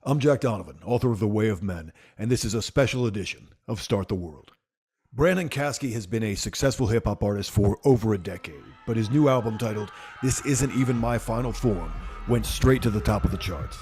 I'm Jack Donovan, author of The Way of Men, and this is a special edition of Start the World. Brandon Caskey has been a successful hip-hop artist for over a decade, but his new album titled This Isn't Even My Final Form went straight to the top of the charts.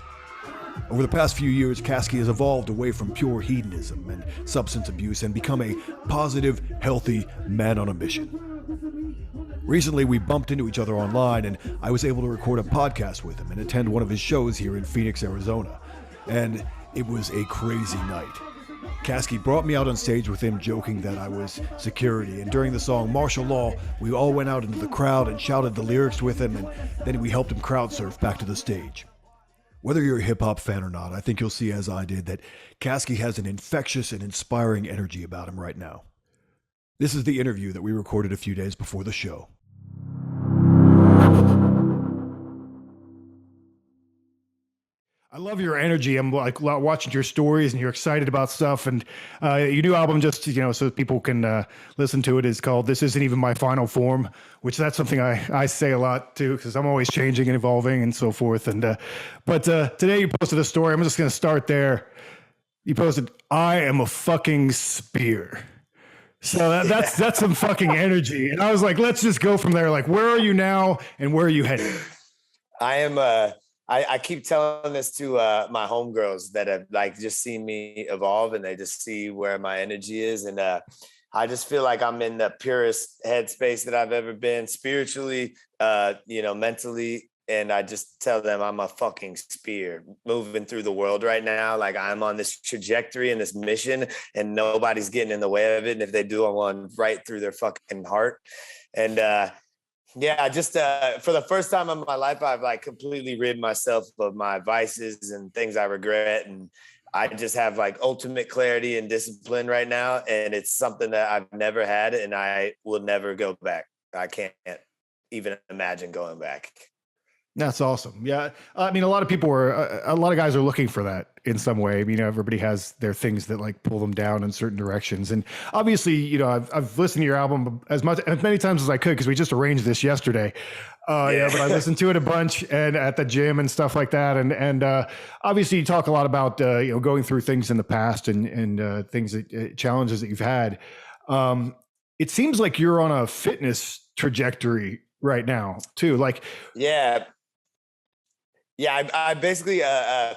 Over the past few years, Caskey has evolved away from pure hedonism and substance abuse and become a positive, healthy man on a mission. Recently, we bumped into each other online, and I was able to record a podcast with him and attend one of his shows here in Phoenix, Arizona. And it was a crazy night. Caskey brought me out on stage with him joking that I was security, and during the song Martial Law, we all went out into the crowd and shouted the lyrics with him, and then we helped him crowd surf back to the stage. Whether you're a hip-hop fan or not, I think you'll see, as I did, that Caskey has an infectious and inspiring energy about him right now. This is the interview that we recorded a few days before the show. I love your energy. I'm like watching your stories and you're excited about stuff. And your new album, just, so people can listen to it, is called This Isn't Even My Final Form, which that's something I say a lot too, because I'm always changing and evolving and so forth. And but today you posted a story. I'm just going to start there. You posted, "I am a fucking spear." So that's some fucking energy. And I was like, let's just go from there. Like, where are you now and where are you heading? I am I keep telling this to my homegirls that have like just seen me evolve, and they just see where my energy is. And I just feel like I'm in the purest headspace that I've ever been, spiritually, mentally. And I just tell them I'm a fucking spear moving through the world right now. Like, I'm on this trajectory and this mission, and nobody's getting in the way of it. And if they do, I'm going right through their fucking heart. And yeah, just for the first time in my life, I've like completely rid myself of my vices and things I regret. And I just have like ultimate clarity and discipline right now. And it's something that I've never had, and I will never go back. I can't even imagine going back. That's awesome. Yeah. I mean, a lot of guys are looking for that in some way. I mean, everybody has their things that like pull them down in certain directions. And obviously, I've listened to your album as many times as I could, because we just arranged this yesterday. But I listened to it a bunch and at the gym and stuff like that. And obviously you talk a lot about, going through things in the past and things challenges that you've had. It seems like you're on a fitness trajectory right now too. Like, Yeah, I basically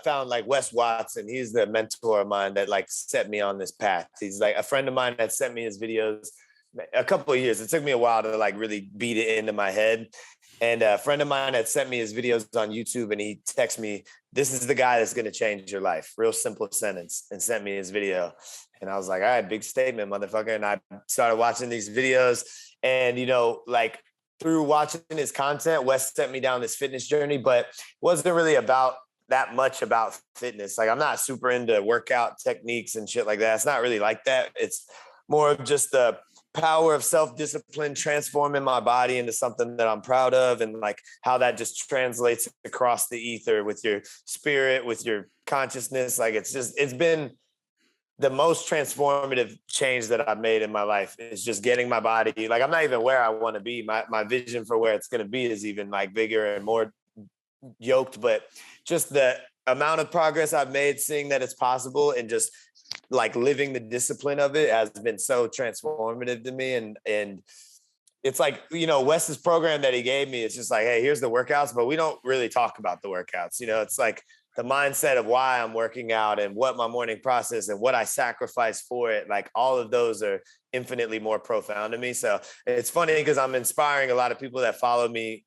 found like Wes Watson. He's the mentor of mine that like set me on this path. He's like a friend of mine that sent me his videos a couple of years. It took me a while to like really beat it into my head. And a friend of mine had sent me his videos on YouTube, and he texted me, "This is the guy that's going to change your life." Real simple sentence, and sent me his video. And I was like, all right, big statement, motherfucker. And I started watching these videos, and, like, through watching his content, Wes sent me down this fitness journey, but it wasn't really that much about fitness. Like, I'm not super into workout techniques and shit like that. It's not really like that. It's more of just the power of self-discipline, transforming my body into something that I'm proud of, and like how that just translates across the ether with your spirit, with your consciousness. Like, it's been the most transformative change that I've made in my life, is just getting my body. Like, I'm not even where I want to be. My vision for where it's going to be is even like bigger and more yoked, but just the amount of progress I've made, seeing that it's possible and just like living the discipline of it has been so transformative to me. And it's like, Wes's program that he gave me, it's just like, hey, here's the workouts, but we don't really talk about the workouts. It's like the mindset of why I'm working out and what my morning process and what I sacrifice for it. Like, all of those are infinitely more profound to me. So it's funny because I'm inspiring a lot of people that follow me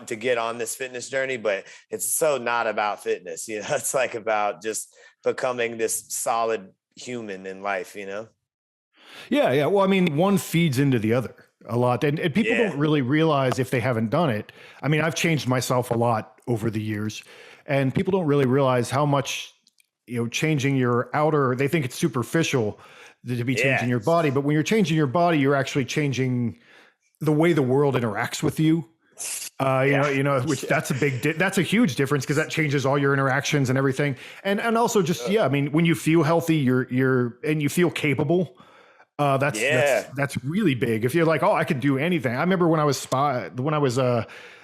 to get on this fitness journey, but it's so not about fitness. It's like about just becoming this solid human in life, Yeah. Well, I mean, one feeds into the other a lot. And people don't really realize, if they haven't done it. I mean, I've changed myself a lot over the years, and people don't really realize how much, changing your outer, they think it's superficial to be changing your body. But when you're changing your body, you're actually changing the way the world interacts with you. Which that's a huge difference, because that changes all your interactions and everything. And also just, I mean, when you feel healthy, and you feel capable, that's really big. If you're like, oh, I could do anything. I remember when I was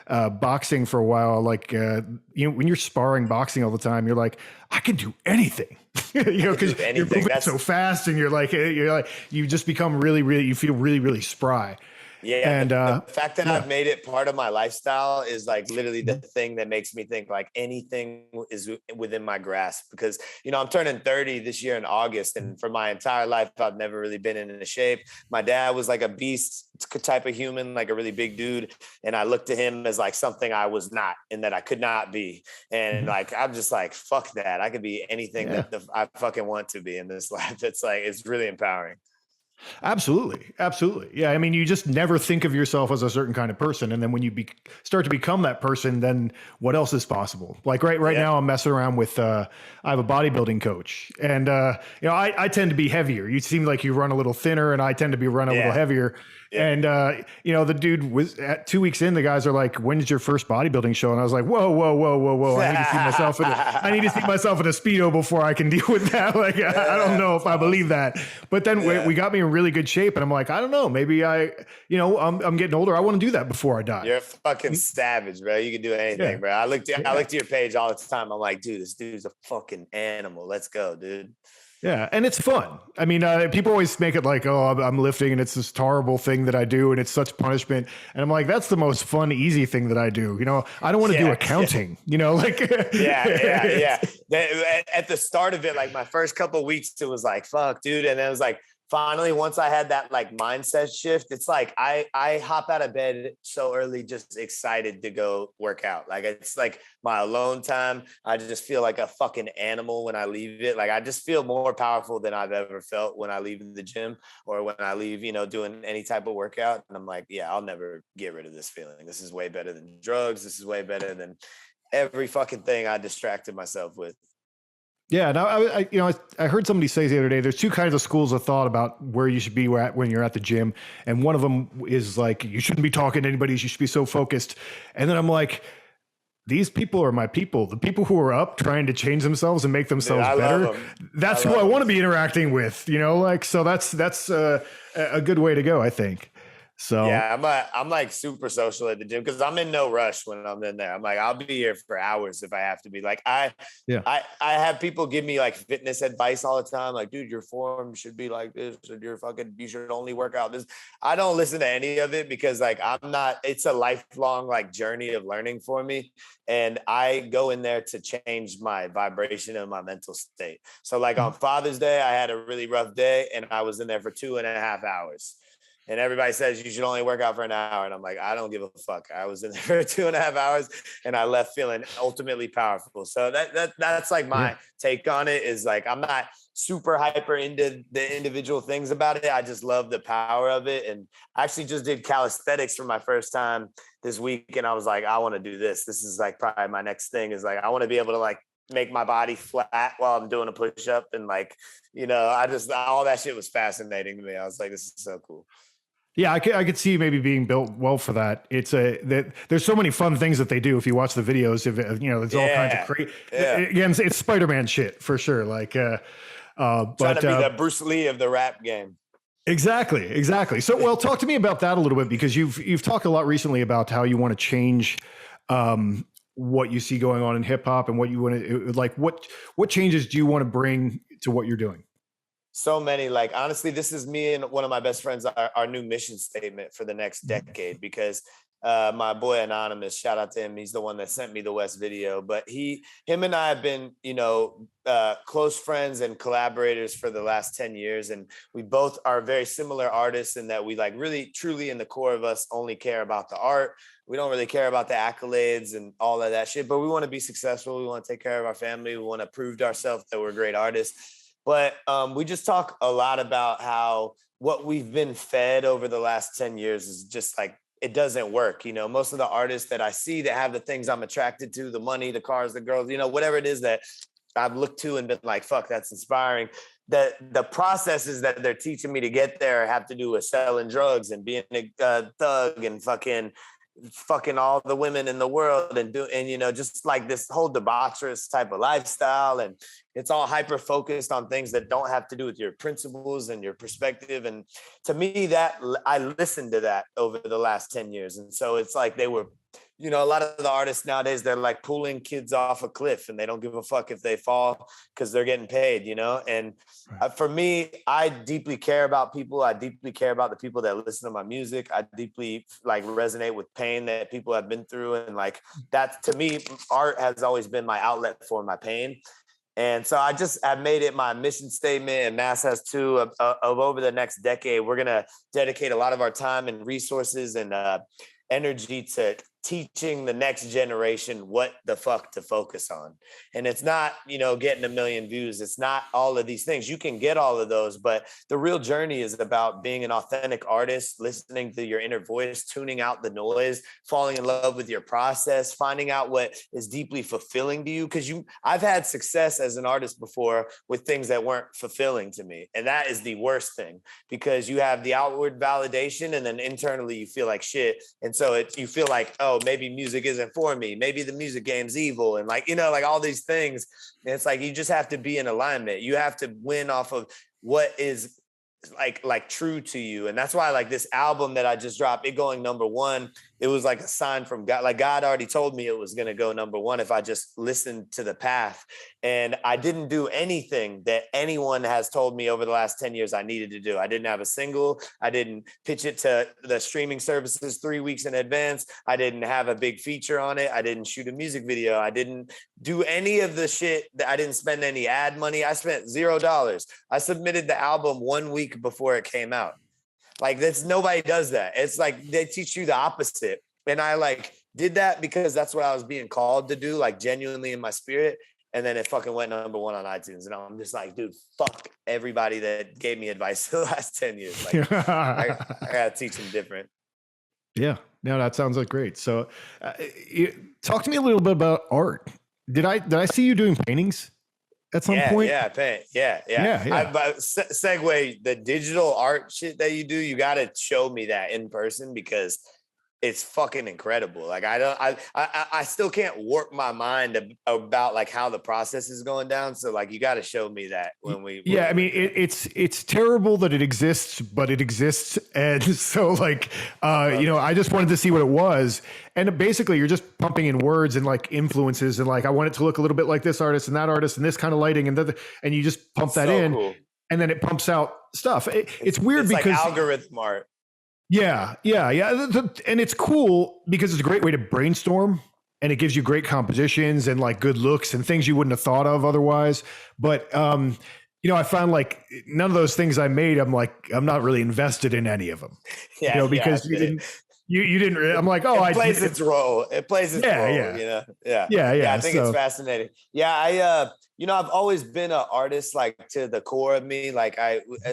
boxing for a while, like, when you're sparring boxing all the time, you're like, I can do anything, because you're moving so fast and you just become really, you feel really spry. Yeah, And the fact that I've made it part of my lifestyle is like literally the thing that makes me think like anything is within my grasp. Because, I'm turning 30 this year in August, and for my entire life, I've never really been in a shape. My dad was like a beast type of human, like a really big dude, and I looked to him as like something I was not and that I could not be. And like I'm just like, fuck that. I could be anything that I fucking want to be in this life. It's really empowering. Absolutely. Yeah. I mean, you just never think of yourself as a certain kind of person. And then when you start to become that person, then what else is possible? Like right now I'm messing around with, I have a bodybuilding coach, and, I tend to be heavier. You seem like you run a little thinner, and I tend to be run a little heavier. Yeah. And, the dude was at 2 weeks in, the guys are like, when is your first bodybuilding show? And I was like, whoa. I need to see myself in a Speedo before I can deal with that. Like, I don't know if I believe that. But then we got me in really good shape, and I'm like, I don't know, maybe I'm getting older. I want to do that before I die. You're a fucking savage, bro. You can do anything, bro. I looked at your page all the time. I'm like, dude, this dude's a fucking animal. Let's go, dude. Yeah, and it's fun. I mean, people always make it like, oh, I'm lifting and it's this horrible thing that I do and it's such punishment. And I'm like, that's the most fun, easy thing that I do. I don't want to do accounting, like. Yeah. At the start of it, like my first couple of weeks, it was like, fuck, dude. And then it was like, finally, once I had that like mindset shift, it's like I hop out of bed so early, just excited to go work out. Like it's like my alone time. I just feel like a fucking animal when I leave it. Like I just feel more powerful than I've ever felt when I leave the gym or when I leave, doing any type of workout. And I'm like, yeah, I'll never get rid of this feeling. This is way better than drugs. This is way better than every fucking thing I distracted myself with. Yeah, now I heard somebody say the other day, there's two kinds of schools of thought about where you should be at when you're at the gym, and one of them is like you shouldn't be talking to anybody, you should be so focused. And then I'm like, these people are my people, the people who are up trying to change themselves and make themselves better. That's who I want to be interacting with, so that's a good way to go, I think. So yeah, I'm like super social at the gym because I'm in no rush when I'm in there. I'm like, I'll be here for hours if I have to be. Like I have people give me like fitness advice all the time. Like, dude, your form should be like this, and you should only work out this. I don't listen to any of it because like it's a lifelong like journey of learning for me. And I go in there to change my vibration and my mental state. So like on Father's Day, I had a really rough day and I was in there for 2.5 hours. And everybody says you should only work out for an hour. And I'm like, I don't give a fuck. I was in there for 2.5 hours and I left feeling ultimately powerful. So that's like my take on it is like, I'm not super hyper into the individual things about it. I just love the power of it. And I actually just did calisthenics for my first time this week. And I was like, I want to do this. This is like probably my next thing is like, I want to be able to like make my body flat while I'm doing a push-up. And like, all that shit was fascinating to me. I was like, this is so cool. Yeah, I could see maybe being built well for that. There's so many fun things that they do if you watch the videos. There's all kinds of crazy. Again, it's Spider-Man shit for sure. Like, trying to be the Bruce Lee of the rap game. Exactly. So, well, talk to me about that a little bit because you've talked a lot recently about how you want to change what you see going on in hip hop and what you want to like. What changes do you want to bring to what you're doing? So many, like, honestly, this is me and one of my best friends, our new mission statement for the next decade, because my boy Anonymous, shout out to him. He's the one that sent me the West video, but him and I have been, close friends and collaborators for the last 10 years. And we both are very similar artists in that we like really, truly in the core of us only care about the art. We don't really care about the accolades and all of that shit, but we want to be successful. We want to take care of our family. We want to prove to ourselves that we're great artists. But we just talk a lot about how what we've been fed over the last 10 years is just like, it doesn't work. Most of the artists that I see that have the things I'm attracted to, the money, the cars, the girls, whatever it is that I've looked to and been like, fuck, that's inspiring. That the processes that they're teaching me to get there have to do with selling drugs and being a thug and fucking all the women in the world and just like this whole debaucherous type of lifestyle. And it's all hyper focused on things that don't have to do with your principles and your perspective. And to me, that I listened to that over the last 10 years. And so it's like they were you know, a lot of the artists nowadays, they're like pulling kids off a cliff and they don't give a fuck if they fall because they're getting paid, you know? And for me, I deeply care about people. I deeply care about the people that listen to my music. I deeply like resonate with pain that people have been through. And like that, to me, art has always been my outlet for my pain. And so I've made it my mission statement, and Mass has too, of over the next decade, we're going to dedicate a lot of our time and resources and energy to teaching the next generation what the fuck to focus on. And it's not, you know, getting 1 million views. It's not all of these things. You can get all of those, but the real journey is about being an authentic artist, listening to your inner voice, tuning out the noise, falling in love with your process, finding out what is deeply fulfilling to you. Because I've had success as an artist before with things that weren't fulfilling to me. And that is the worst thing, because you have the outward validation and then internally you feel like shit. And so you feel like, oh, maybe music isn't for me. Maybe the music game's evil. And like, you know, like all these things. And it's like, you just have to be in alignment. You have to win off of what is like true to you. And that's why like this album that I just dropped, it going #1, it was like a sign from God. Like God already told me it was going to go #1 if I just listened to the path. And I didn't do anything that anyone has told me over the last 10 years I needed to do. I didn't have a single. I didn't pitch it to the streaming services 3 weeks in advance. I didn't have a big feature on it. I didn't shoot a music video. I didn't do any of the shit. I didn't spend any ad money. I spent $0. I submitted the album 1 week before it came out. Like nobody does that. It's like they teach you the opposite. And I like did that because that's what I was being called to do, like genuinely in my spirit. And then it fucking went #1 on iTunes. And I'm just like, dude, fuck everybody that gave me advice for the last 10 years. Like I gotta teach them different. Yeah, no, that sounds like great. So talk to me a little bit about art. Did I see you doing paintings at some point? Yeah, paint. Yeah. Segue, the digital art shit that you do, you got to show me that in person because it's fucking incredible. Like I still can't warp my mind about like how the process is going down. So like, you got to show me that when we. Yeah. I mean, it's terrible that it exists, but it exists. And so like, you know, I just wanted to see what it was. And basically you're just pumping in words and like influences. And like, I want it to look a little bit like this artist and that artist and this kind of lighting. And you just pump that in. Cool. And then it pumps out stuff. It's weird because like algorithm art. Yeah. And it's cool because it's a great way to brainstorm and it gives you great compositions and like good looks and things you wouldn't have thought of otherwise. But, you know, I found like none of those things I made, I'm not really invested in any of them, you know, because you didn't, I'm like, oh, it plays its role. It plays its role, you know? Yeah. I think it's fascinating. Yeah. You know, I've always been an artist, like to the core of me. Like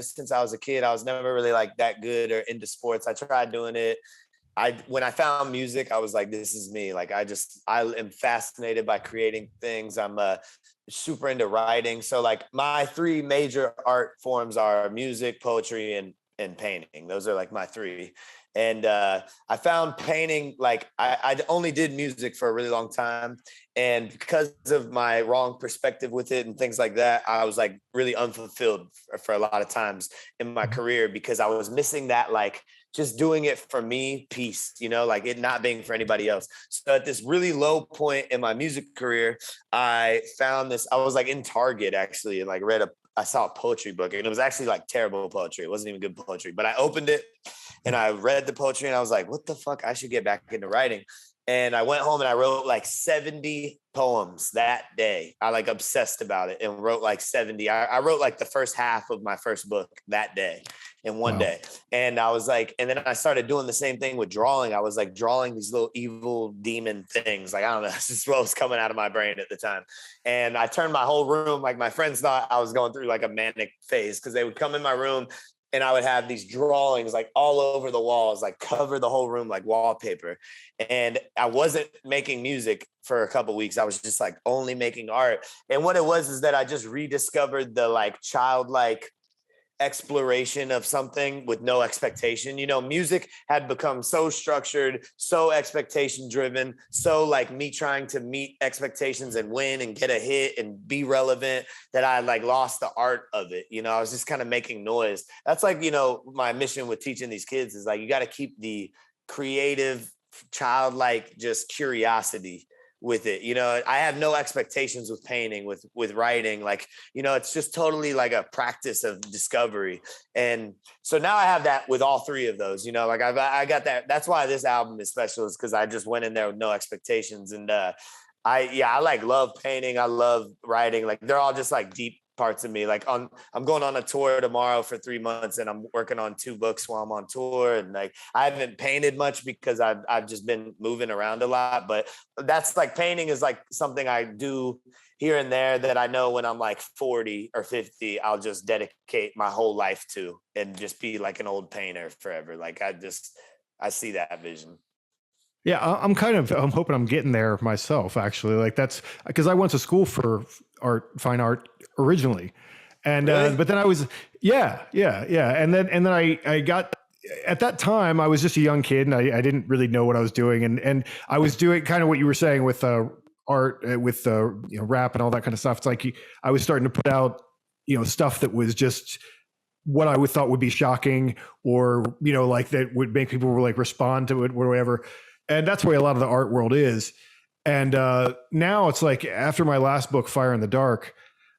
since I was a kid, I was never really like that good or into sports. I tried doing it. When I found music, I was like, this is me. Like, I am fascinated by creating things. I'm super into writing. So like my 3 major art forms are music, poetry, and painting. Those are like my 3. And I found painting, like I only did music for a really long time. And because of my wrong perspective with it and things like that, I was like really unfulfilled for a lot of times in my career because I was missing that, like just doing it for me piece, you know, like it not being for anybody else. So at this really low point in my music career, I found this, I was like in Target actually, and like I saw a poetry book, and it was actually like terrible poetry. It wasn't even good poetry, but I opened it and I read the poetry and I was like, what the fuck? I should get back into writing. And I went home and I wrote like 70 poems that day. I like obsessed about it and wrote like 70. I wrote like the first half of my first book that day in one day. And I was like, and then I started doing the same thing with drawing. I was like drawing these little evil demon things. Like, I don't know, this is what was coming out of my brain at the time. And I turned my whole room, like my friends thought I was going through like a manic phase because they would come in my room and I would have these drawings like all over the walls, like cover the whole room like wallpaper. And I wasn't making music for a couple of weeks. I was just like only making art. And what it was is that I just rediscovered the like childlike exploration of something with no expectation. You know, music had become so structured, so expectation driven, so like me trying to meet expectations and win and get a hit and be relevant that I like lost the art of it. You know, I was just kind of making noise. That's like, you know, my mission with teaching these kids is like, you got to keep the creative childlike just curiosity with it. You know, I have no expectations with painting, with writing. Like, you know, it's just totally like a practice of discovery. And so now I have that with all three of those, you know, like I got that. That's why this album is special, is because I just went in there with no expectations. And I like love painting. I love writing. Like they're all just like deep parts of me. Like I'm going on a tour tomorrow for 3 months, and I'm working on 2 books while I'm on tour. And like, I haven't painted much because I've just been moving around a lot, but that's like, painting is like something I do here and there that I know when I'm like 40 or 50, I'll just dedicate my whole life to, and just be like an old painter forever. Like I see that vision. Yeah, I'm hoping I'm getting there myself, actually. Like that's because I went to school for fine art originally. And, Really? but then I was, yeah. And then I got, at that time I was just a young kid, and I didn't really know what I was doing. And I was doing kind of what you were saying with art, with rap and all that kind of stuff. It's like, I was starting to put out, stuff that was just what I would thought would be shocking, or, like that would make people like respond to it or whatever. And that's where a lot of the art world is. And now it's like, after my last book, Fire in the Dark,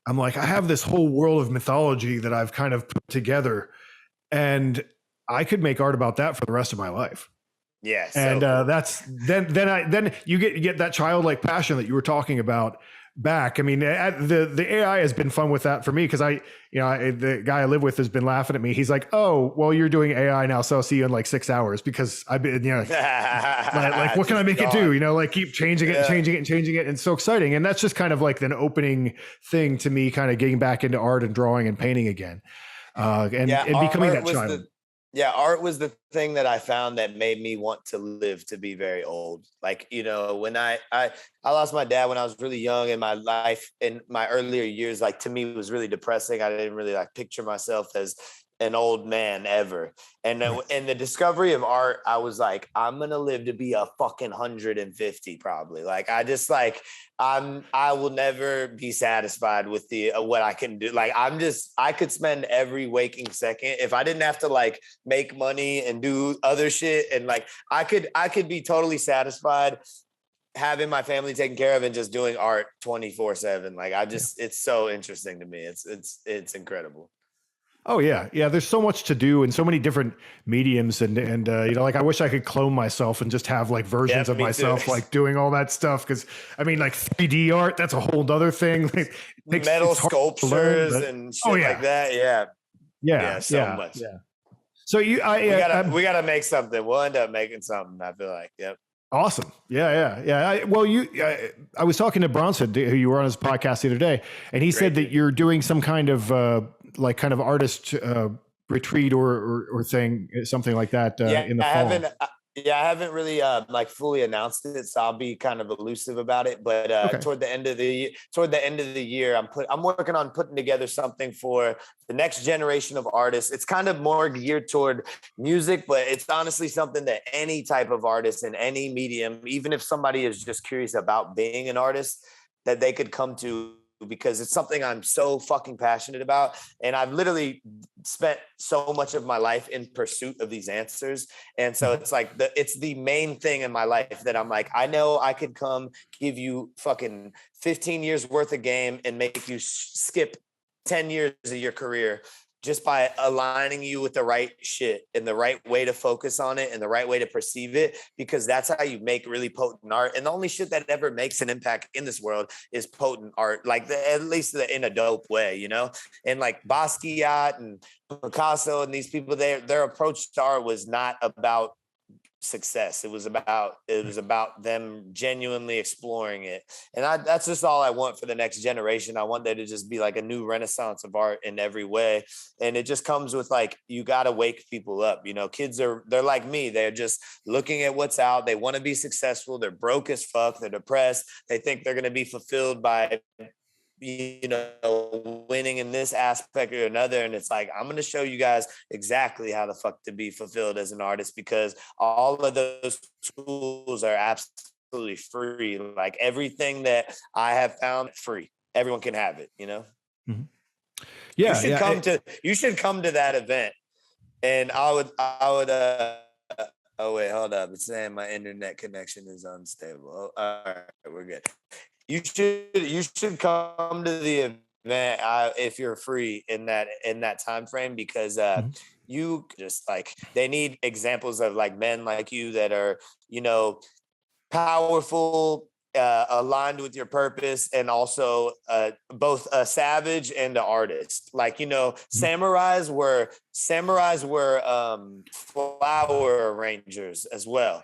I'm like, I have this whole world of mythology that I've kind of put together, and I could make art about that for the rest of my life. Yes. And that's then you get that childlike passion that you were talking about back. I mean, the AI has been fun with that for me, because the guy I live with has been laughing at me. He's like, "Oh, well, you're doing AI now, so I'll see you in like 6 hours," because I've been, like, what can I make it do? Like keep changing it and changing it and changing it. And it's so exciting. And that's just kind of like an opening thing to me, kind of getting back into art and drawing and painting again, and becoming that child. Art was the thing that I found that made me want to live to be very old. Like, when I lost my dad when I was really young, in my life, in my earlier years, like to me it was really depressing. I didn't really like picture myself as an old man ever. And in the discovery of art, I was like, I'm going to live to be a fucking 150 probably. Like, I will never be satisfied with what I can do. Like, I could spend every waking second, if I didn't have to like make money and do other shit. And like, I could be totally satisfied having my family taken care of and just doing art 24/7. Like it's so interesting to me. It's incredible. Oh yeah. There's so much to do and so many different mediums, and like I wish I could clone myself and just have like versions of myself like doing all that stuff. Because I mean, like 3D art, that's a whole other thing. Like, metal sculptures and shit like that. Yeah. So much. Yeah. So we gotta make something. We'll end up making something, I feel like. Yep. Awesome. Yeah. I was talking to Bronson, who you were on his podcast the other day, and he said that you're doing some kind of artist retreat or thing, something like that in the fall. I haven't really like fully announced it, so I'll be kind of elusive about it. But toward the end of the year, I'm working on putting together something for the next generation of artists. It's kind of more geared toward music, but it's honestly something that any type of artist in any medium, even if somebody is just curious about being an artist, that they could come to, because it's something I'm so fucking passionate about. And I've literally spent so much of my life in pursuit of these answers. And so it's like it's the main thing in my life that I'm like, I know I could come give you fucking 15 years worth of game and make you skip 10 years of your career just by aligning you with the right shit and the right way to focus on it and the right way to perceive it, because that's how you make really potent art. And the only shit that ever makes an impact in this world is potent art, like at least in a dope way, And like Basquiat and Picasso and these people, their approach to art was not about success. It was about them genuinely exploring it. And that's just all I want for the next generation. I want there to just be like a new renaissance of art in every way. And it just comes with like, you got to wake people up. Kids they're like me. They're just looking at what's out. They want to be successful. They're broke as fuck. They're depressed. They think they're going to be fulfilled by winning in this aspect or another. And it's like, I'm going to show you guys exactly how the fuck to be fulfilled as an artist, because all of those tools are absolutely free. Like everything that I have found free, everyone can have it, Mm-hmm. Yeah. You should come to that event. And I would Oh wait, hold up. It's saying my internet connection is unstable. Oh, all right, we're good. You should come to the event if you're free in that time frame, because Mhm. you just like, they need examples of like men like you that are, you know, powerful, aligned with your purpose, and also both a savage and an artist. Like, you know, Mhm. samurais were flower arrangers as well.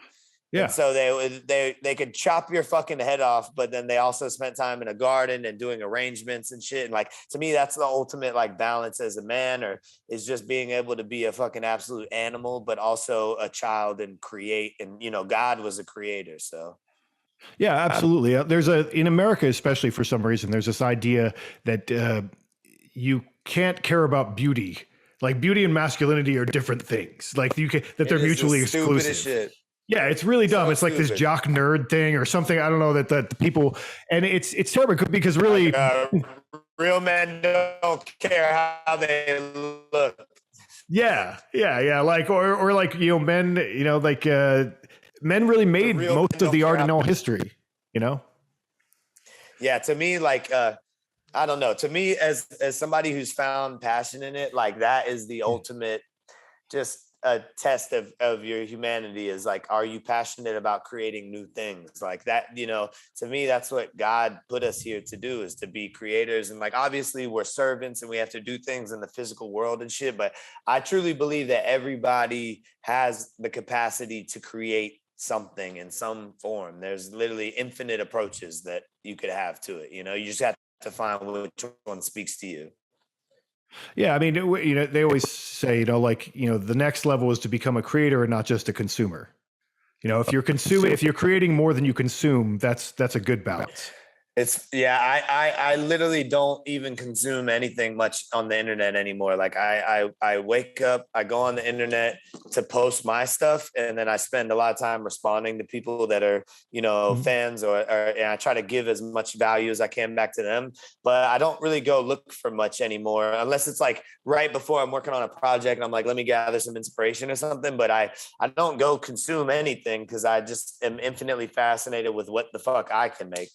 And Yeah. so they could chop your fucking head off, but then they also spent time in a garden and doing arrangements and shit. And like, to me, that's the ultimate like balance as a man, or is just being able to be a fucking absolute animal, but also a child and create. And you know, God was a creator, so. Yeah, absolutely. There's in America, especially for some reason, there's this idea that you can't care about beauty. Like beauty and masculinity are different things. Like that they're It is the mutually stupidest exclusive. shit. Yeah, it's really dumb. So It's like this stupid. jock nerd thing or something. I don't know that the people, and it's terrible because really, Real men don't care how they look. yeah. Like or like men, like men really made Real most men of the don't art care in how. all history. You know. Yeah, to me, like I don't know. To me, as somebody who's found passion in it, like that is the ultimate, just a test of your humanity, is like, are you passionate about creating new things like that? You know, to me, that's what God put us here to do, is to be creators. And like, obviously we're servants and we have to do things in the physical world and shit, but I truly believe that everybody has the capacity to create something in some form. There's literally infinite approaches that you could have to it. You know, you just have to find which one speaks to you. Yeah, I mean, they always say, like, the next level is to become a creator and not just a consumer. If you're creating more than you consume, that's a good balance. It's yeah, I literally don't even consume anything much on the internet anymore. Like I wake up, I go on the internet to post my stuff, and then I spend a lot of time responding to people that are, Mhm. fans, and I try to give as much value as I can back to them. But I don't really go look for much anymore, unless it's like right before I'm working on a project and I'm like, let me gather some inspiration or something. But I don't go consume anything, because I just am infinitely fascinated with what the fuck I can make,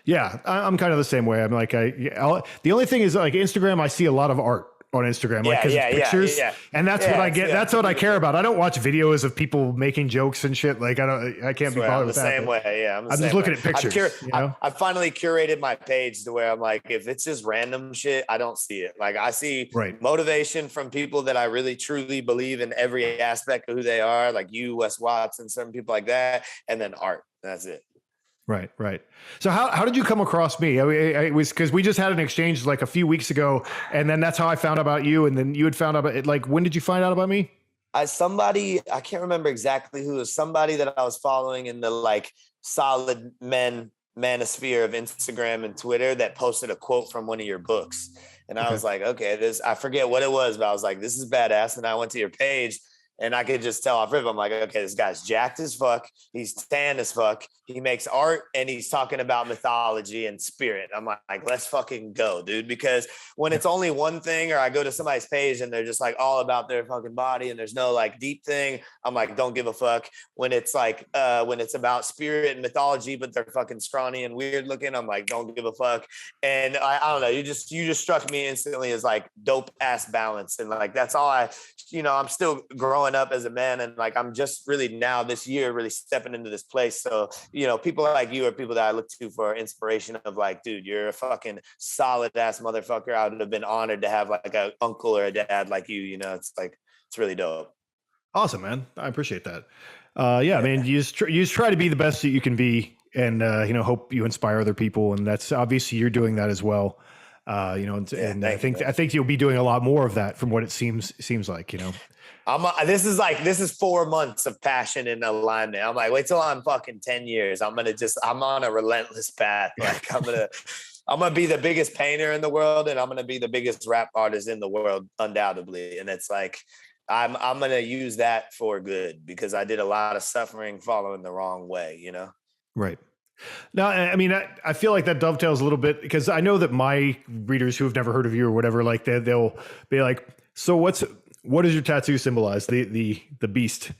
Yeah, I'm kind of the same way. I'm like, the only thing is like Instagram, I see a lot of art on Instagram, like, Yeah, because it's yeah, yeah, pictures, yeah. and that's what I get. Yeah, That's what I care about. I don't watch videos of people making jokes and shit. Like, I can't be swear, bothered I'm the with that. same way. Yeah, I'm the I'm same just looking way. at pictures. I finally curated my page to where I'm like, if it's just random shit, I don't see it. Like, I see Right. motivation from people that I really truly believe in every aspect of who they are, like you, Wes Watson, certain people like that, and then art. That's it. Right. So how did you come across me? I mean, it was because we just had an exchange like a few weeks ago, and then that's how I found out about you, and then you had found out about it. Like, when did you find out about me? I can't remember exactly who, was somebody that I was following in the like solid manosphere of Instagram and Twitter, that posted a quote from one of your books. And I Okay. was like, okay, I forget what it was, but I was like, this is badass. And I went to your page, and I could just tell off rip. I'm like, okay, this guy's jacked as fuck. He's tan as fuck. He makes art, and he's talking about mythology and spirit. I'm like, let's fucking go, dude. Because when it's only one thing, or I go to somebody's page and they're just like all about their fucking body and there's no like deep thing, I'm like, don't give a fuck. When it's like, when it's about spirit and mythology, but they're fucking scrawny and weird looking, I'm like, don't give a fuck. And I don't know, you just struck me instantly as like dope ass balance. And like, that's all I'm still growing up as a man, and like, I'm just really now this year really stepping into this place. So, people like you are people that I look to for inspiration of like, dude, you're a fucking solid ass motherfucker. I would have been honored to have like an uncle or a dad like you, it's like, it's really dope. Awesome, man. I appreciate that. Yeah, I mean, you just try to be the best that you can be, and hope you inspire other people, and that's obviously you're doing that as well. And I think you'll be doing a lot more of that from what it seems like. This is 4 months of passion and alignment. I'm like, wait till I'm fucking 10 years. I'm on a relentless path. Like, I'm gonna be the biggest painter in the world, and I'm gonna be the biggest rap artist in the world, undoubtedly. And it's like, I'm gonna use that for good, because I did a lot of suffering following the wrong way, Right. Now, I mean, I feel like that dovetails a little bit, because I know that my readers who have never heard of you or whatever, like they'll be like, so what does your tattoo symbolize? The beast.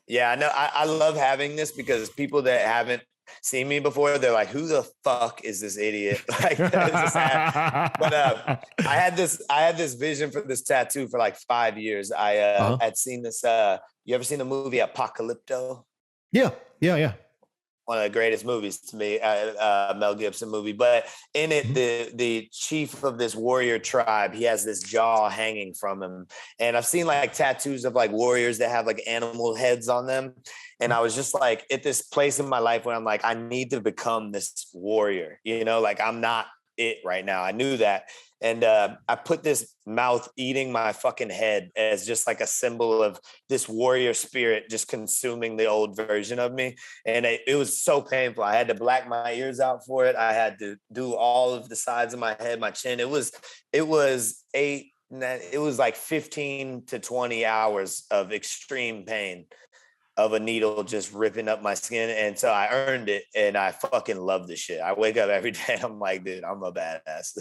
Yeah, no, I love having this because people that haven't seen me before, they're like, who the fuck is this idiot? Like, but I had this vision for this tattoo for like 5 years. I had seen this. You ever seen the movie Apocalypto? Yeah. One of the greatest movies to me, Mel Gibson movie. But in it, the chief of this warrior tribe, he has this jaw hanging from him. And I've seen like tattoos of like warriors that have like animal heads on them. And I was just like at this place in my life where I'm like, I need to become this warrior, you know, like I'm not it right now. I knew that. And I put this mouth eating my fucking head as just like a symbol of this warrior spirit just consuming the old version of me. And it was so painful. I had to black my ears out for it. I had to do all of the sides of my head, my chin. It was like 15 to 20 hours of extreme pain of a needle just ripping up my skin. And so I earned it, and I fucking love this shit. I wake up every day. I'm like, dude, I'm a badass.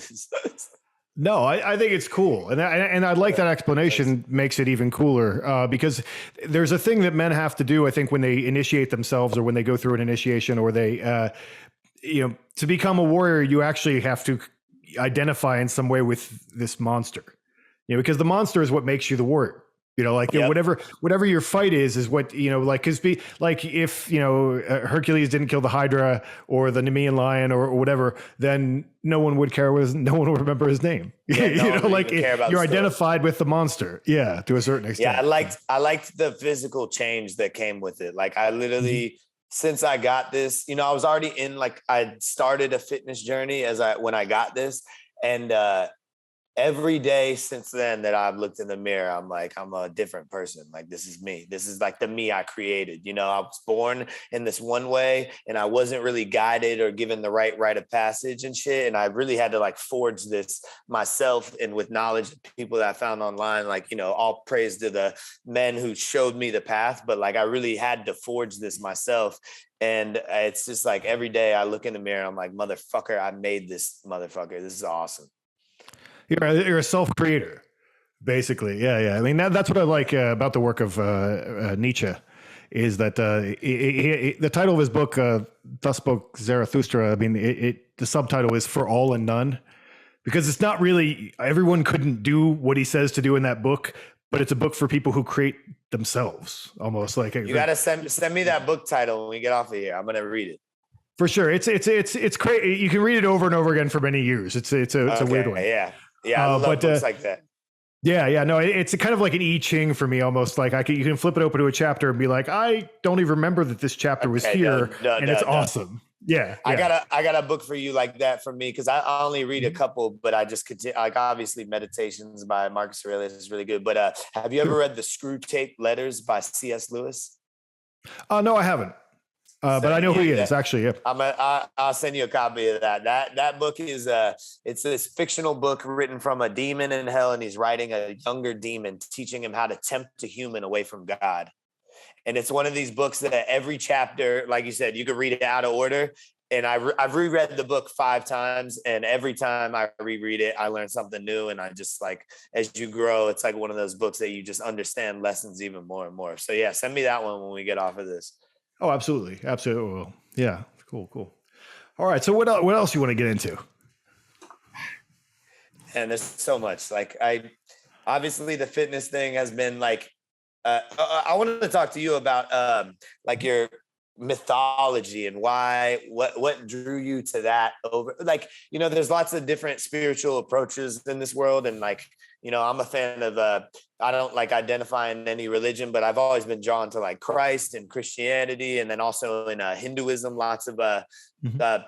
No, I think it's cool. And I like that explanation makes it even cooler because there's a thing that men have to do, I think, when they initiate themselves or when they go through an initiation or they, to become a warrior, you actually have to identify in some way with this monster, because the monster is what makes you the warrior. Whatever your fight is what, cause if, Hercules didn't kill the Hydra or the Nemean lion or whatever, then no one would care. No one would remember his name. Yeah, you're identified with the monster. Yeah. To a certain extent. Yeah. I liked the physical change that came with it. Like I literally, since I got this, I was already I started a fitness journey when I got this, and, every day since then that I've looked in the mirror, I'm like, I'm a different person. Like, this is me. This is like the me I created. I was born in this one way and I wasn't really guided or given the right rite of passage and shit. And I really had to like forge this myself, and with knowledge of people that I found online, like, all praise to the men who showed me the path. But like, I really had to forge this myself. And it's just like every day I look in the mirror, I'm like, motherfucker, I made this motherfucker. This is awesome. You're a self-creator, basically. Yeah. I mean, that's what I like about the work of Nietzsche, is that the title of his book, Thus Spoke Zarathustra, I mean, the subtitle is For All and None, because it's not really, everyone couldn't do what he says to do in that book, but it's a book for people who create themselves, almost like. You got to send me that book title when we get off of here. I'm going to read it. For sure. It's great. You can read it over and over again for many years. It's a weird one. Yeah. Yeah, I love books like that. Yeah. No, it's kind of like an I Ching for me, almost like you can flip it open to a chapter and be like, I don't even remember that this chapter was here, and it's awesome. Yeah. I got a book for you like that for me, because I only read a couple, but I just continue. Like, obviously, Meditations by Marcus Aurelius is really good. But have you ever read the Screw Tape Letters by C.S. Lewis? No, I haven't. But I know who he is, actually. Yeah. I'll send you a copy of that. That book is it's this fictional book written from a demon in hell, and he's writing a younger demon, teaching him how to tempt a human away from God. And it's one of these books that every chapter, like you said, you could read it out of order. And I've reread the book 5 times, and every time I reread it, I learn something new. And I just, like, as you grow, it's like one of those books that you just understand lessons even more and more. So yeah, send me that one when we get off of this. Oh, absolutely. Absolutely. Yeah. Cool. All right. So what else you want to get into? And there's so much. Like, obviously the fitness thing has been like, I wanted to talk to you about like your mythology and what drew you to that over, like, there's lots of different spiritual approaches in this world. And like, I'm a fan of, I don't like identifying any religion, but I've always been drawn to like Christ and Christianity. And then also in Hinduism, lots of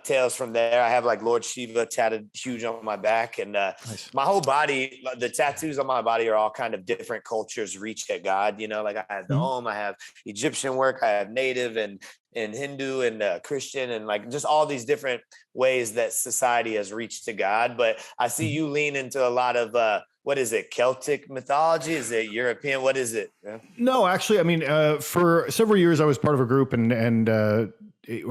tales from there. I have like Lord Shiva tatted huge on my back, and nice. My whole body, the tattoos on my body are all kind of different cultures reach at God. Like I have the Om, I have Egyptian work, I have Native and Hindu and Christian, and like just all these different ways that society has reached to God. But I see you lean into a lot of what is it? Celtic mythology? Is it European? What is it? Yeah. No, actually, I mean, for several years I was part of a group and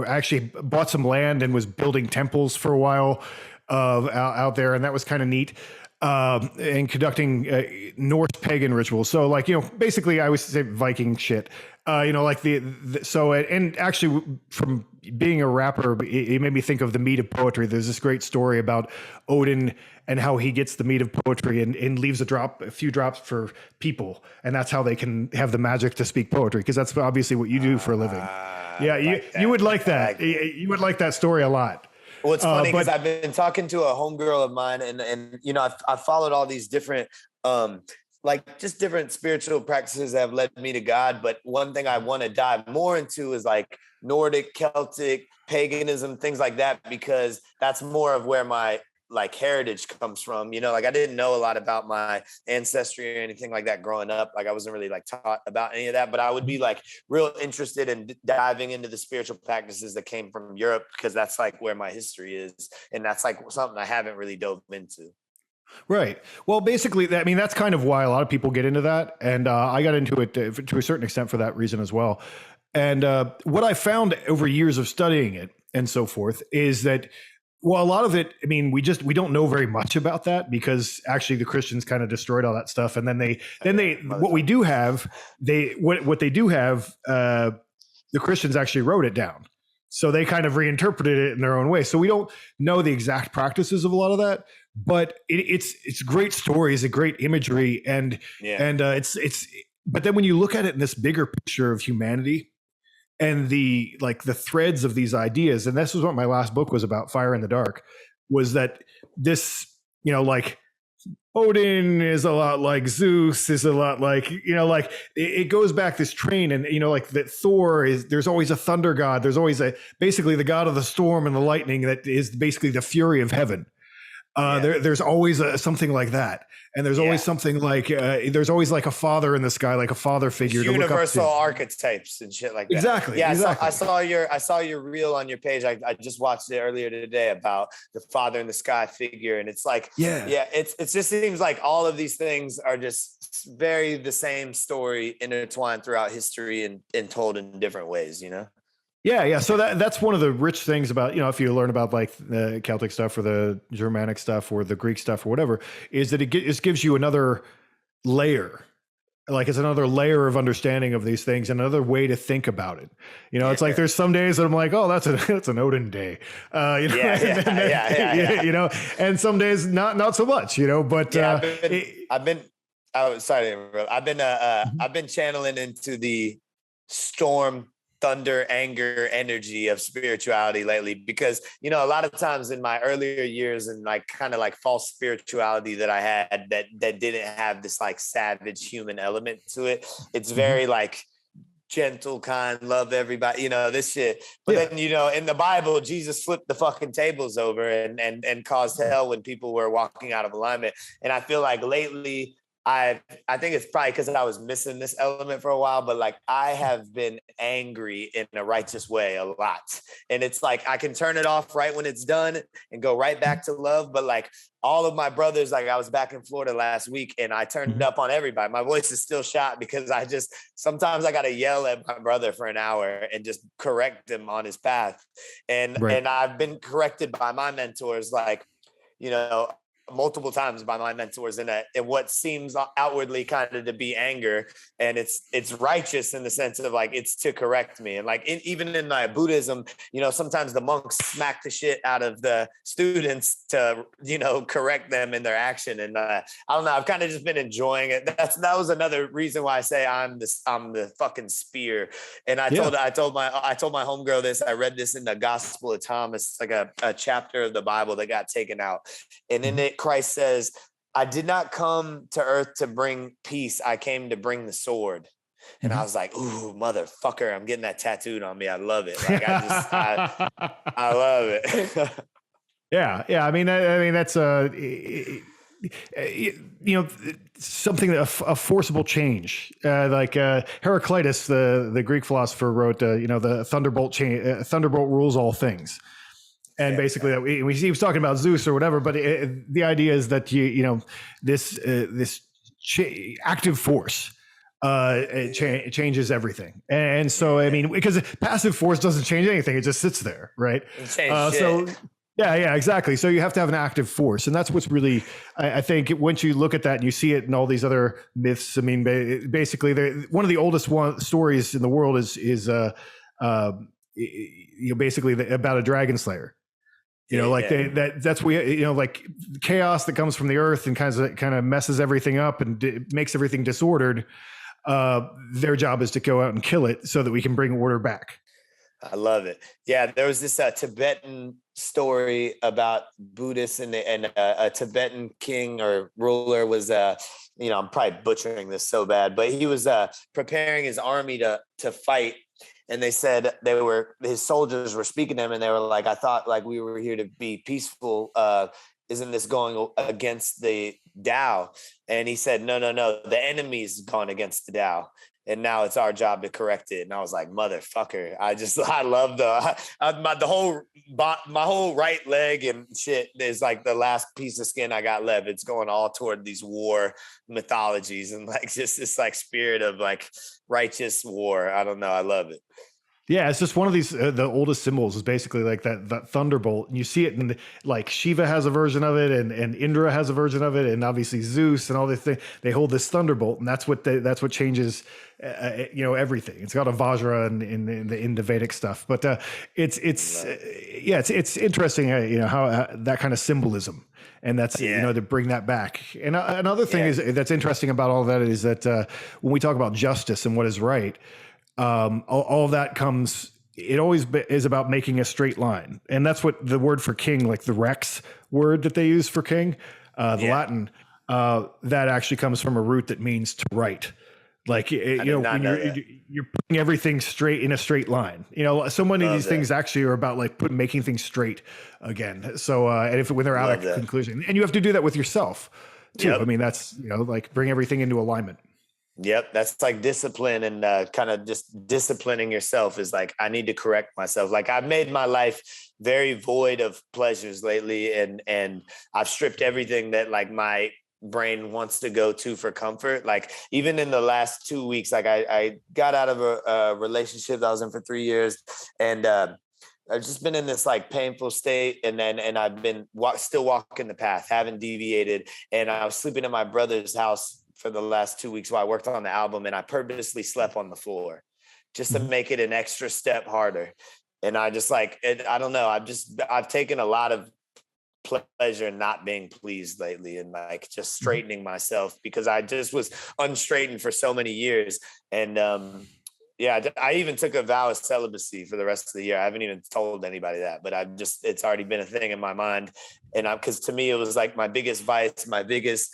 actually bought some land and was building temples for a while. out there, and that was kind of neat. And conducting Norse pagan rituals. So like, basically I would say Viking shit. Like and actually from being a rapper, it made me think of the Mead of Poetry. There's this great story about Odin and how he gets the mead of poetry and leaves a few drops for people. And that's how they can have the magic to speak poetry. Cause that's obviously what you do for a living. Yeah. You would like that. You would like that story a lot. Well, it's funny because I've been talking to a homegirl of mine, and I've followed all these different like just different spiritual practices that have led me to God. But one thing I want to dive more into is like Nordic, Celtic, paganism, things like that, because that's more of where my like heritage comes from. Like I didn't know a lot about my ancestry or anything like that growing up. Like I wasn't really like taught about any of that, but I would be like real interested in diving into the spiritual practices that came from Europe, because that's like where my history is. And that's like something I haven't really dove into. Right. Well, basically, that's kind of why a lot of people get into that. And I got into it to a certain extent for that reason as well. And what I found over years of studying it and so forth is that, well, a lot of it, we don't know very much about that, because actually the Christians kind of destroyed all that stuff. And then what they do have, the Christians actually wrote it down. So they kind of reinterpreted it in their own way. So we don't know the exact practices of a lot of that, but it's great stories, a great imagery. But then when you look at it in this bigger picture of humanity, and the threads of these ideas, and this was what my last book was about, Fire in the Dark, was that this, like Odin is a lot like Zeus, is a lot like, it goes back this train, and, like that Thor there's always a thunder god. There's always basically the god of the storm and the lightning that is basically the fury of heaven. There's always something like that. And there's always something like, there's always like a father in the sky, like a father figure. Universal archetypes and shit like that. Exactly. Yeah. Exactly. I saw your reel on your page. I just watched it earlier today about the father in the sky figure. And it's like, it just seems like all of these things are just very the same story intertwined throughout history and told in different ways, Yeah. So that's one of the rich things about, if you learn about like the Celtic stuff or the Germanic stuff or the Greek stuff or whatever, is that it gives you another layer. Like it's another layer of understanding of these things, another way to think about it. It's like there's some days that I'm like, oh, that's an Odin day. And some days not so much, but I've been channeling into the storm, thunder, anger, energy of spirituality lately, because a lot of times in my earlier years and like kind of like false spirituality that I had that didn't have this like savage human element to it, it's very like gentle, kind, love everybody, this shit. But then in the Bible, Jesus flipped the fucking tables over and caused hell when people were walking out of alignment. And I feel like lately I think it's probably because I was missing this element for a while, but like I have been angry in a righteous way a lot. And it's like I can turn it off right when it's done and go right back to love. But like all of my brothers, like I was back in Florida last week and I turned up on everybody. My voice is still shot because sometimes I got to yell at my brother for an hour and just correct him on his path. And I've been corrected by my mentors, like, multiple times by my mentors in what seems outwardly kind of to be anger, and it's righteous in the sense of like it's to correct me. And like even in my Buddhism, sometimes the monks smack the shit out of the students to correct them in their action. And I don't know, I've kind of just been enjoying it. That was another reason why I say I'm the fucking spear. And I told my homegirl this. I read this in the Gospel of Thomas, like a chapter of the Bible that got taken out, and in it Christ says, I did not come to earth to bring peace. I came to bring the sword. And I was like, ooh, motherfucker, I'm getting that tattooed on me. I love it. Like I love it. Yeah. That's something, a forcible change. Like Heraclitus, the Greek philosopher, wrote, the Thunderbolt Chain, Thunderbolt rules all things. And basically, he was talking about Zeus or whatever, but the idea is that this active force it changes everything. And so, because passive force doesn't change anything; it just sits there, right? Yeah, exactly. So you have to have an active force, and that's what's really, I think, once you look at that and you see it in all these other myths. I mean, basically, one of the oldest stories in the world is basically about a dragon slayer. That's like chaos that comes from the earth and kind of messes everything up and makes everything disordered. Their job is to go out and kill it so that we can bring order back. I love it. Yeah, there was this Tibetan story about Buddhists and a Tibetan king or ruler was, I'm probably butchering this so bad, but he was preparing his army to fight. And they said his soldiers were speaking to him and they were like, I thought like we were here to be peaceful. Isn't this going against the Tao? And he said, no, the enemy's gone against the Tao. And now it's our job to correct it. And I was like, motherfucker. I love my whole right leg and shit is like the last piece of skin I got left. It's going all toward these war mythologies and like just this like spirit of like righteous war. I don't know. I love it. Yeah, it's just one of these. The oldest symbols is basically like that thunderbolt, and you see it in like Shiva has a version of it, and Indra has a version of it, and obviously Zeus and all this thing. They hold this thunderbolt, and that's what changes, everything. It's got a Vajra in the Vedic stuff, but it's interesting, how that kind of symbolism, and that's to bring that back. And another thing that's interesting about all that is that when we talk about justice and what is right. All of that comes, it always is about making a straight line. And that's what the word for king, like the rex word that they use for king, Latin, that actually comes from a root that means to right. Like, when you're putting everything straight in a straight line, so many of these things actually are about like making things straight again. So, and when they're out of conclusion, and you have to do that with yourself too. Yep. I mean, that's, like bring everything into alignment. Yep. That's like discipline and kind of just disciplining yourself is like, I need to correct myself. Like I've made my life very void of pleasures lately. And I've stripped everything that like my brain wants to go to for comfort. Like even in the last 2 weeks, like I got out of a relationship that I was in for 3 years and, I've just been in this like painful state and I've been still walking the path, haven't deviated. And I was sleeping in my brother's house for the last 2 weeks while I worked on the album, and I purposely slept on the floor just to make it an extra step harder. And I just like, I don't know. I've taken a lot of pleasure in not being pleased lately and like just straightening myself because I just was unstraightened for so many years. And, I even took a vow of celibacy for the rest of the year. I haven't even told anybody that, but it's already been a thing in my mind. And because to me, it was like my biggest vice, my biggest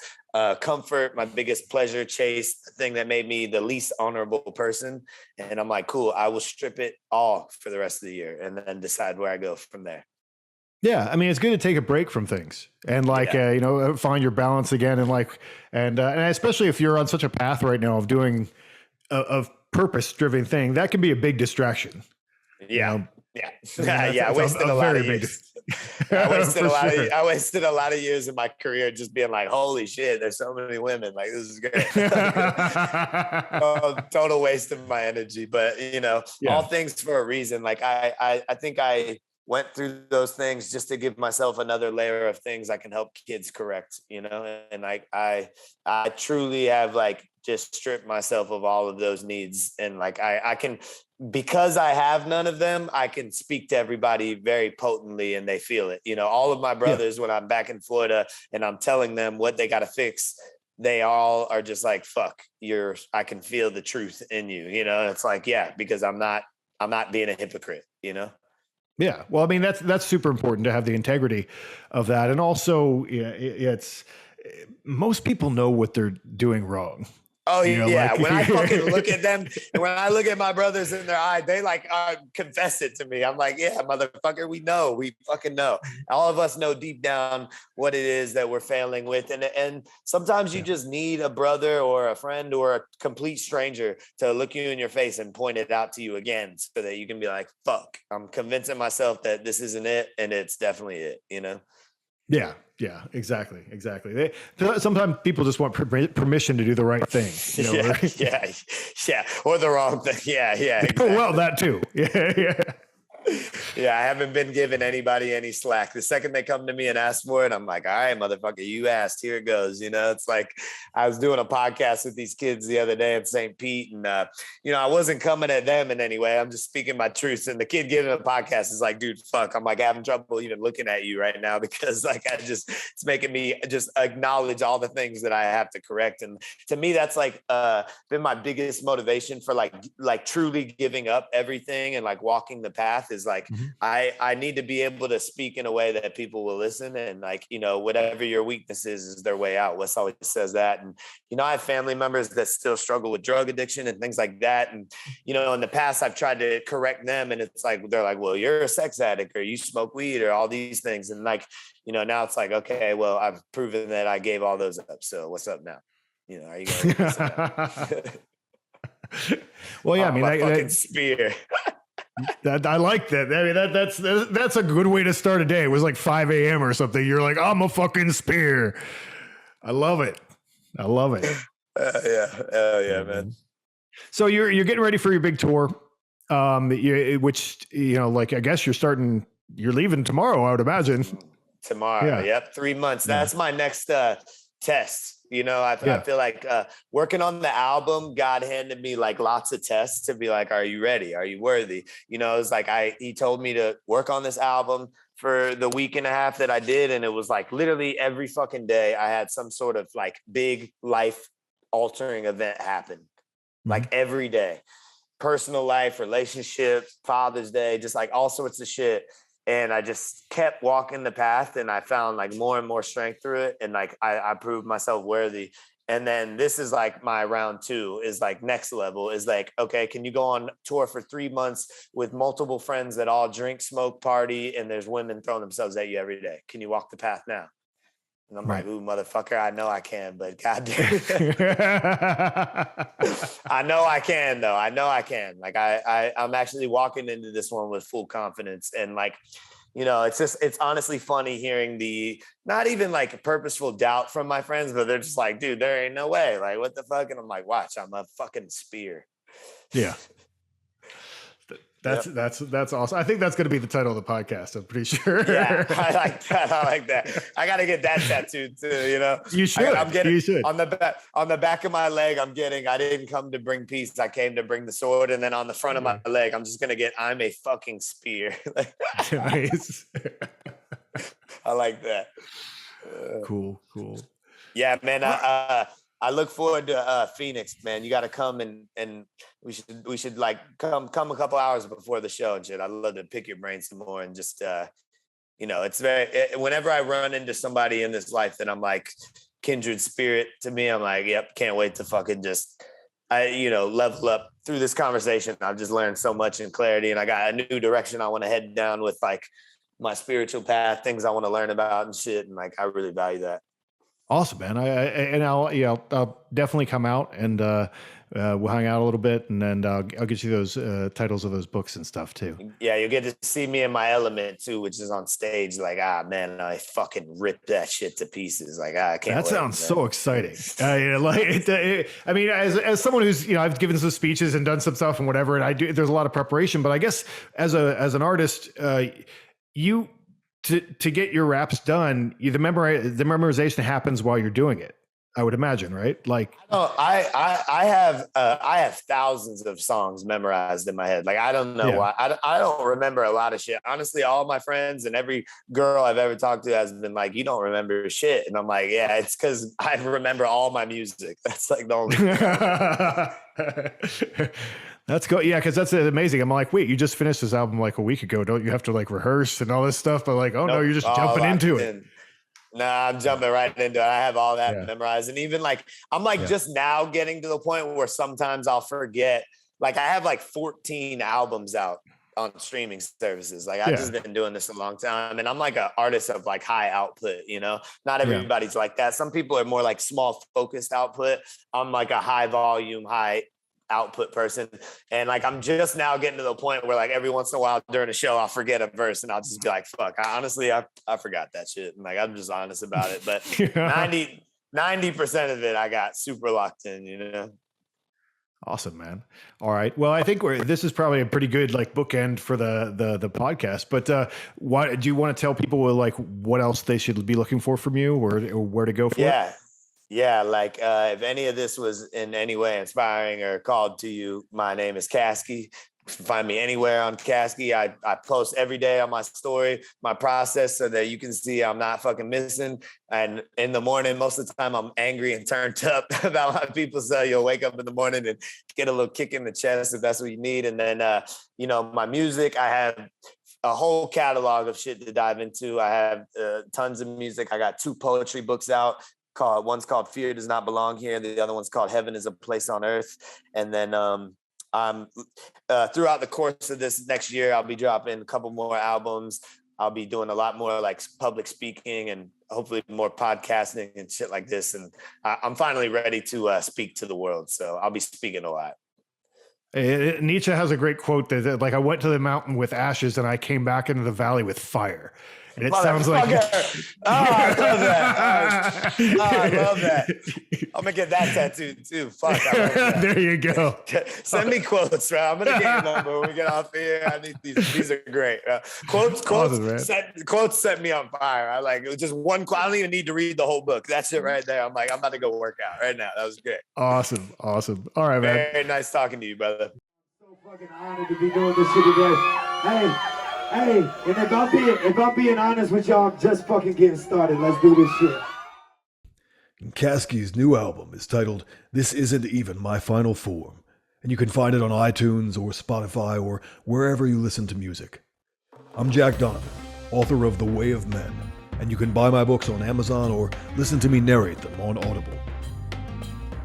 comfort, my biggest pleasure chase, the thing that made me the least honorable person. And I'm like, cool, I will strip it all for the rest of the year and then decide where I go from there. Yeah. I mean, it's good to take a break from things and like, find your balance again. And especially if you're on such a path right now of doing of purpose-driven thing, that can be a big distraction. Yeah. I wasted a lot of years. I wasted a lot of years in my career just being like, holy shit, there's so many women. Like, this is great. Total waste of my energy. But, all things for a reason. Like, I think I went through those things just to give myself another layer of things I can help kids correct, and like, I truly have like just stripped myself of all of those needs. And like, I can, because I have none of them, I can speak to everybody very potently and they feel it. All of my brothers, when I'm back in Florida and I'm telling them what they got to fix, they all are just like, fuck, I can feel the truth in you, it's like, because I'm not being a hypocrite, Yeah. Well, I mean, that's super important to have the integrity of that. And also it's most people know what they're doing wrong. Oh yeah. When I fucking look at them, when I look at my brothers in their eye, they like confess it to me. I'm like, yeah, motherfucker, we fucking know. All of us know deep down what it is that we're failing with. And sometimes you just need a brother or a friend or a complete stranger to look you in your face and point it out to you again so that you can be like, fuck, I'm convincing myself that this isn't it. And it's definitely it, Yeah, exactly. Sometimes people just want permission to do the right thing. Or the wrong thing. Yeah. Exactly. Well, that too. Yeah. Yeah, I haven't been giving anybody any slack. The second they come to me and ask for it, I'm like, all right, motherfucker, you asked, here it goes. You know, it's like I was doing a podcast with these kids the other day in St. Pete, and I wasn't coming at them in any way. I'm just speaking my truth. And the kid giving a podcast is like, dude, fuck. I'm like having trouble even looking at you right now because like it's making me just acknowledge all the things that I have to correct. And to me, that's like been my biggest motivation for like truly giving up everything and like walking the path is like, I need to be able to speak in a way that people will listen, and like, whatever your weakness is their way out. Wes always says that. And, I have family members that still struggle with drug addiction and things like that. And, in the past I've tried to correct them, and it's like, they're like, well, you're a sex addict, or you smoke weed, or all these things. And like, now it's like, okay, well, I've proven that I gave all those up. So what's up now? Are you going to well, yeah, I mean, fucking spear. I like that. I mean, that's a good way to start a day. It was like 5 a.m. or something. You're like, I'm a fucking spear. I love it. Yeah, man. So you're getting ready for your big tour, which like I guess you're leaving tomorrow, I would imagine. Tomorrow, yeah. Yep, 3 months. That's my next test. I feel like working on the album, God handed me like lots of tests to be like, are you ready? Are you worthy? It's like he told me to work on this album for the week and a half that I did. And it was like literally every fucking day I had some sort of like big life altering event happen. Like every day, personal life, relationship, Father's Day, just like all sorts of shit. And I just kept walking the path, and I found like more and more strength through it. And like, I proved myself worthy. And then this is like my round 2 is like next level is like, okay, can you go on tour for 3 months with multiple friends that all drink, smoke, party, and there's women throwing themselves at you every day? Can you walk the path now? And I'm like, ooh, motherfucker, I know I can, but goddamn. I know I can, though. I know I can. Like I'm actually walking into this one with full confidence. And like, it's honestly funny hearing not even like a purposeful doubt from my friends, but they're just like, dude, there ain't no way. Like, what the fuck? And I'm like, watch, I'm a fucking spear. Yeah. That's awesome. I think that's going to be the title of the podcast. I'm pretty sure. Yeah, I like that. I got to get that tattooed too. You should. I'm getting you should. on the back of my leg. I didn't come to bring peace. I came to bring the sword. And then on the front of my leg, I'm just gonna get, I'm a fucking spear. Nice. I like that. Cool. Yeah, man. I look forward to Phoenix, man. You got to come and we should like come a couple hours before the show and shit. I'd love to pick your brain some more and just it's whenever I run into somebody in this life that I'm like kindred spirit to me, I'm like, yep, can't wait to fucking just level up through this conversation. I've just learned so much in clarity, and I got a new direction I want to head down with like my spiritual path, things I want to learn about and shit. And like, I really value that. Awesome, man. I'll definitely come out and we'll hang out a little bit, and then I'll get you those titles of those books and stuff too. Yeah, you'll get to see me in my element too, which is on stage. Like, man, I fucking ripped that shit to pieces. Like, I can't. That sounds so exciting. I mean, as someone who's I've given some speeches and done some stuff and whatever, and there's a lot of preparation. But I guess as an artist, you. To get your raps done, the memorization happens while you're doing it, I would imagine, right? Like, I have thousands of songs memorized in my head. Like, I don't know why. I don't remember a lot of shit. Honestly, all my friends and every girl I've ever talked to has been like, you don't remember shit. And I'm like, yeah, it's because I remember all my music. That's like the only That's cool. Yeah, because that's amazing. I'm like, wait, you just finished this album like a week ago. Don't you have to like rehearse and all this stuff? But like, no, you're just jumping into it. Nah, I'm jumping right into it. I have all that memorized. And even like, I'm like just now getting to the point where sometimes I'll forget. Like, I have like 14 albums out on streaming services. Like, I've just been doing this a long time. And I'm like an artist of like high output, Not everybody's like that. Some people are more like small focused output. I'm like a high volume, high output person, and like I'm just now getting to the point where like every once in a while during a show I'll forget a verse and I'll just be like, fuck, I forgot that shit, and like I'm just honest about it. But 90% of it I got super locked in. Awesome, man. All right. Well, I think this is probably a pretty good like bookend for the podcast. But why do you want to tell people like what else they should be looking for from you, or where to go for it? Yeah. Like if any of this was in any way inspiring or called to you, my name is Caskey. You can find me anywhere on Caskey. I post every day on my story, my process, so that you can see I'm not fucking missing. And in the morning, most of the time I'm angry and turned up about how people say you'll wake up in the morning and get a little kick in the chest if that's what you need. And then, my music, I have a whole catalog of shit to dive into. I have tons of music. I got 2 poetry books out. One's called Fear Does Not Belong Here. The other one's called Heaven is a Place on Earth. And then throughout the course of this next year, I'll be dropping a couple more albums. I'll be doing a lot more like public speaking and hopefully more podcasting and shit like this. And I'm finally ready to speak to the world. So I'll be speaking a lot. Nietzsche has a great quote that like, I went to the mountain with ashes and I came back into the valley with fire. And it sounds like, I love that. I love that. I'm gonna get that tattooed too. Fuck, I love that. There you go. Send me quotes, bro. I'm gonna get your number when we get off here. I need these. These are great. Quotes set me on fire. I like it. Just one quote. I don't even need to read the whole book. That's it right there. I'm about to go work out right now. That was great. Awesome. All right, man. Very nice talking to you, brother. So fucking honored to be doing this shit today. Hey, and if I'm being honest with y'all, I'm just fucking getting started. Let's do this shit. Caskey's new album is titled This Isn't Even My Final Form, and you can find it on iTunes or Spotify or wherever you listen to music. I'm Jack Donovan, author of The Way of Men, and you can buy my books on Amazon or listen to me narrate them on Audible.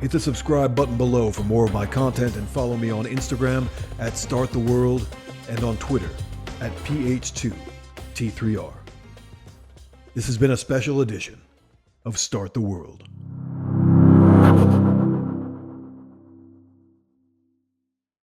Hit the subscribe button below for more of my content and follow me on Instagram at StartTheWorld and on Twitter at PH2T3R. This has been a special edition of Start the World.